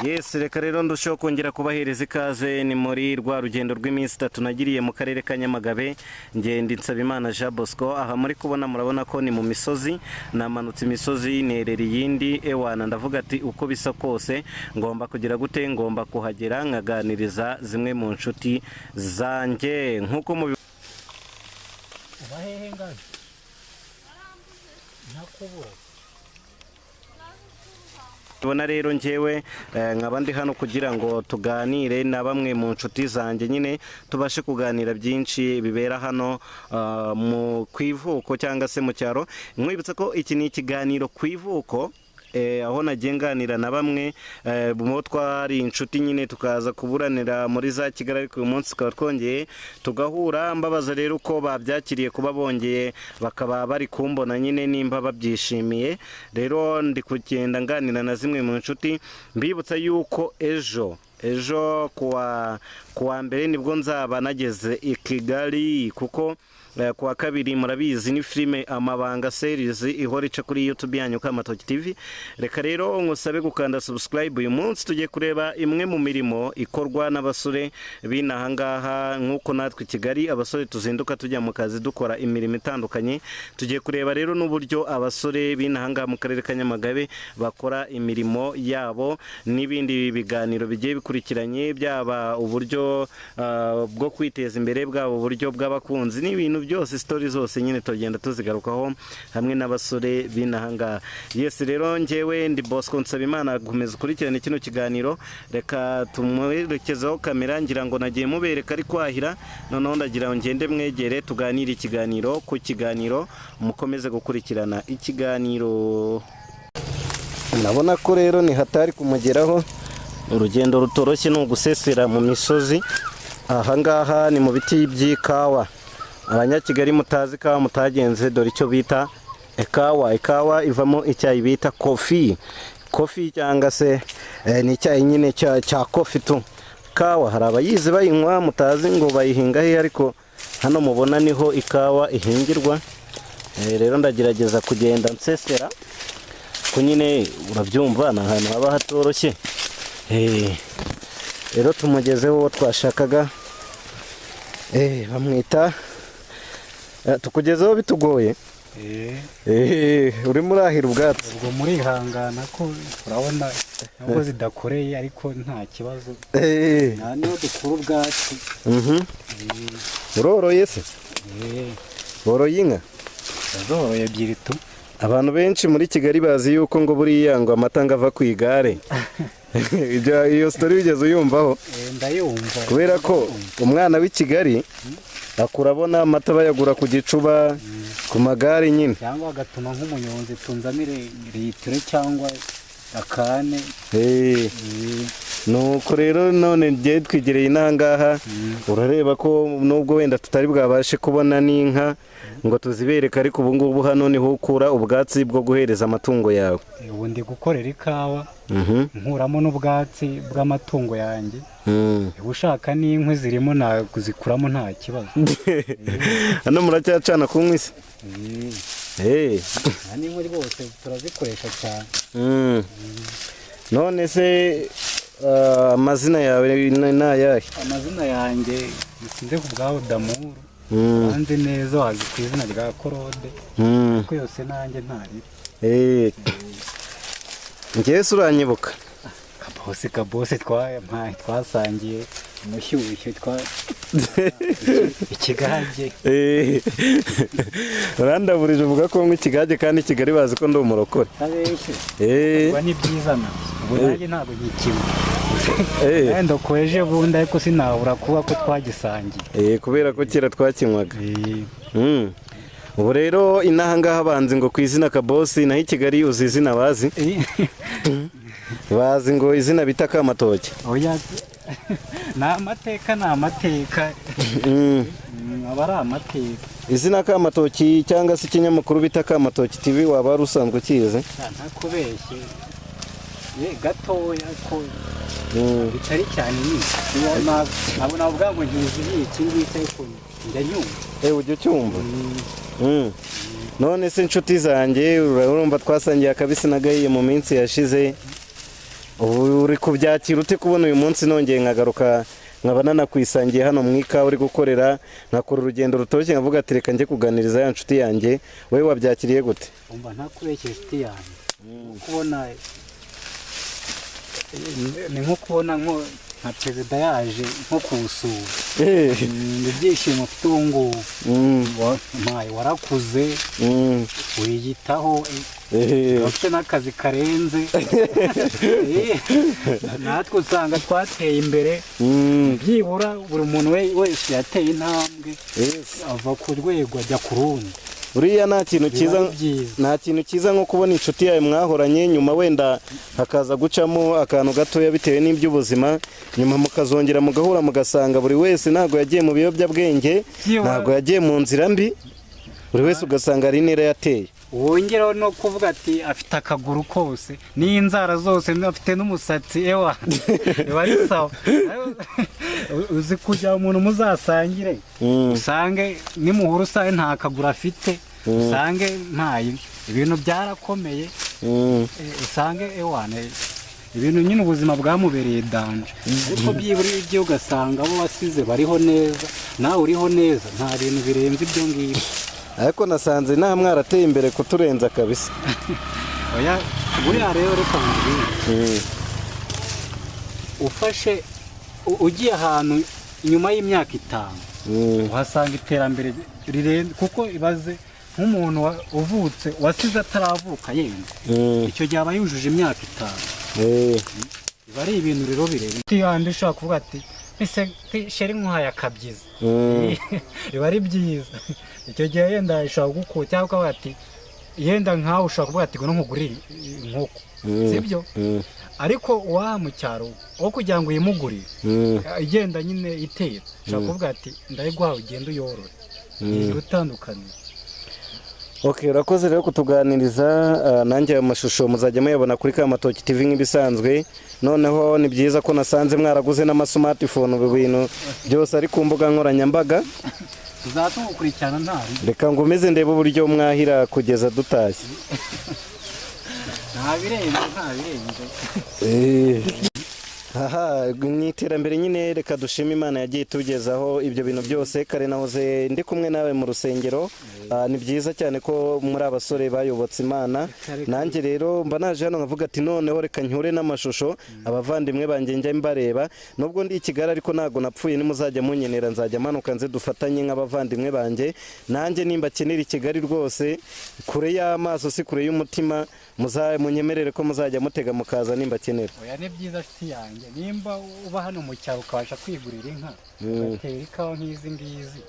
Yes, reka rero ndushaho kongera kubahereza ikaze ni muri rwa rugendo rw'iminsi 3 nagiriye mu karere ka Nyamagabe ngende Nsabimana Jean Bosco. Aha muri kubona murabona ko ni mu misozi, namanutse imisozi nerereye yindi ewana, ndavuga ati uko bisa kose ngomba kugira gute, ngomba kuhagera nkaganiriza zimwe mu nshuti zanjye nkuko mu ubahehe ngazi nakubura. Bona rero njyewe nkaba ndi hano kugira ngo tuganire na bamwe mu nshuti zanjye, nyine tubashe kuganira byinshi bibera hano mu kwivuko cyangwa se mu cyaro. Mwibutsa ko iki ni ikiganiro kwivuko, aho nagenganira na bamwe mu twari inshuti nyine tukaza kuburanira muri za Kigali, ariko uyu munsi tukaba twongeye tugahura. Mbabaza rero uko babyakiriye kuba bongeye bakaba bari kumbona nyine nimba babyishimiye. Rero ndi kugenda nganira na zimwe mu nshuti, mbibutsa yuko ejo kuwa mbere nibwo nzaba nageze i Kigali, kuko kuwa kabiri murabizi ni filime Amabanga series ihora ica kuri YouTube yanyu Kamatoki TV. Reka rero ngusabe gukanda subscribe. Uyu munsi tugiye kureba imwe mu mirimo ikorwa n'abasore binaha ngaha, nkuko natwe Kigali abasore tuzinduka tujya mu kazi dukora imirimo itandukanye. Tugiye kureba rero n'uburyo abasore binaha ngaha mu karere ka Nyamagabe bakora imirimo yabo, n'ibindi biganiro bigiye bikurikiranye, byaba uburyo bwo kwiteza imbere, bwaba uburyo bw'abakunzi, n'ibintu byose, story zose nyine tugenda tuzigarukaho hamwe n'abasore binahanga. Yes, rero njyewe ndi Bosco Nsabimana, gukomeza ukurikirane kino kiganiro. Reka tumwerekezeho kamera, ngira ngo nagiye mubereka ari kwahira, noneho ndagira ngo ngende mwegere tuganire ikiganiro ku kiganiro, mukomeze gukurikirana ikiganiro. Nabona ko rero ni hatari kumugeraho, urugendo rutoroshye no gusesera mu misozi. Aha ngaha ni mu biti by'ikawa. Abanyakigali mutazi kawa mutagenze, dore icyo bita ikawa ivamo icyayi bita coffee cyangwa se ni icyayi nyine cya coffee tu. Kawa hari abayizi bayinywa, mutazi ngo bayihinga he, ariko hano mubona niho ikawa ihingirwa. Rero ndagerageza kugenda nsesera ko nyine urabyumva na hano haba hatoroshye. Rero tumugezeho uwo twashakaga, bamwita tukugezeho bitugoye. Urimo urahira ubwatsi, ubwo murihangana ko urabona nubwo zidakoreye ariko nta kibazo. Niho dukura ubwatsi. Uroroye se? Boroye inka? Zoroye ebyiri tu. Abantu benshi muri Kigali bazi yuko ngo buriya ngo amata ava ku igare. Iyo story ugeze uyumvaho? Ndayumva. Kubera ko umwana w'i Kigali akurabona amata bayagura ku gicuba, ku magare nyine, cyangwa agatuma nk'umunyonzi tunzamire litiro cyangwa akane. Nuko rero none ngiye twigereye inangaha, urareba ko nubwo wenda tutari bwabashe kubona n'inka ngo tuzibereke, ariko ubu ngubu hano niho ukura ubwatsi bwo guhereza amatungo yawe. Ubu ndi gukorera ikawa, nkuramo n'ubwatsi bw'amatungo yanjye. Ushaka n'inkwi zirimo nakuzikuramo nta kibazo. Hano muracyacana ku nkwi se? N'inkwi rwose turazikoresha cyane. None se amazina yawe ni ayahe? Amazina yanjye sinze ku bwaho Damuru, hanze neza wazi ku izina rya Korode, kuko yose nanjye ntari. Njyewe uranyibuka? Kabose twasangiye umushyushyu ikigage. Urandaburije uvuga ko nk'ikigage kandi Kigali bazi ko ndi umurokore. Ubwo ni byiza na ubu nanjye ntabwo nkikiwe. Ndokoje bundi ariko sinabura kuba ko twagisangiye. Kubera ko kera twakinywaga. Ubu rero inaha ngaha banzi ngo ku izina Kabosi, naho i Kigali uzi izina bazi? Bazi ngo izina bita Kamatoki. Oya, ni amateka aba ari amateka. Izina Kamatoki cyangwa se ikinyamakuru bita Kamatoki TV waba wari usanzwe ukizi? Ntakubeshye gatoya ko bitari cyane. Ntabwo navuga ngo ngizi iki ngiki ariko ndanyumva. Ujya ucyumva? None se inshuti zanjye urumva twasangiye akabisi nagahiye mu minsi yashize, ubu uri kubyakira ute kubona uyu munsi nongeye nkagaruka nkaba nanakwisangiye hano mu ikawa uri gukorera nkakora urugendo rutoshye nkavuga ati reka njye kuganiriza ya nshuti yanjye wowe wabyakiriye gute? umva ntakubeshye inshuti yanjye kubona ni nko kubona nka perezida yaje nko kuwusura ibyishimo ufite ubu ngubu warakuze wiyitaho ufite n'akazi karenze natwe usanga twateye imbere byibura buri muntu wese yateye intambwe ava ku rwego ajya ku rundi. Uriya nta kintu cyiza nko kubona inshuti yawe mwahoranye nyuma wenda hakaza gucamo akantu gatoya bitewe n'iby'ubuzima nyuma mukazongera mugahura mugasanga buri wese ntabwo yagiye mu biyobyabwenge ntabwo yagiye mu nzira mbi buri wese ugasanga ari intera yateye. wongeraho no kuvuga ati afite akaguru kose n'inzara zose afite n'umusatsi ewa biba ari sawa. uzi kujya umuntu muzasangire usange nimuhura usange nta kaguru afite usange ntayo ibintu byarakomeye usange ewane ibintu nyine ubuzima bwamubereye danje ariko byibura igihe ugasanga abo wasize bariho neza nawe uriho neza nta bintu birenze ibyo ngibyo. ariko nasanze nta mwarateye imbere kuturenza kabisa. oya buriya rero reka nkubwire ufashe ugiye ahantu inyuma y'imyaka 5 uhasanga iterambere rirenze kuko ibaze nk'umuntu uvutse wasize ataravuka yenda icyo gihe aba yujuje imyaka 5 biba ari ibintu rero birenze. yandi ushaka kuvuga ati ese sheri nk'uhaye akabyiza biba ari byiza icyo gihe yenda ishobora gukura cyangwa ukavuga ati yenda nkawe ushobora kuvuga ati ngo nkugurire inkoko sibyo ariko wa mu cyaro aho kugira ngo uyimugurire igenda nyine itera ushobora kuvuga ati ndayiguhawe ugenda uyorore utandukanye. Okay, urakoze rero kutuganiriza nanjye ayo mashusho muzajya muyabona kuri Kamatoki TV nk'ibisanzwe. Noneho ni byiza ko nasanze mwaraguze n'ama-smartphone ibintu byose ari ku mbuga nkoranyambaga. Tuzatugukurikirana ntari. Reka ngomeze ndebe uburyo mwahira kugeza dutashye. ntabirenze. Aha, ni iterambere nyine reka dushima Imana yagiye itugezaho ibyo bintu byose. Kare nahoze ndi kumwe nawe mu rusengero, ni byiza cyane ko muri abasore bayobotse Imana. Nanjye rero mba naje hano nkavuga ati noneho reka nyure n'amashusho abavandimwe banjye njya mbareba, nubwo ndi i Kigali ariko ntago napfuye, nimuzajya munyenera nzajya manuka nze dufatanye nk'abavandimwe banjye. Nanjye nimba kenera i Kigali rwose kure y'amaso si kure y'umutima, munyemerere ko muzajya mutega mukaza nimba kenera. Oya ni byiza shiti yanjye nimba uba hano mu cyaro ukabasha kwigurira inka ugatera ikawa nk'izi ngizi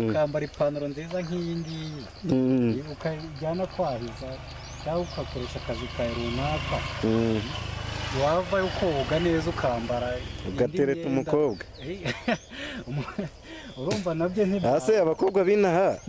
ukambara ipantaro nziza nk'iyi ngiyi ukajyana kwahiza cyangwa ugakoresha akazi kawe runaka wava ukoga neza ukambara ugatereta umukobwa urumva nabyo ntibya hasi abakobwa binaha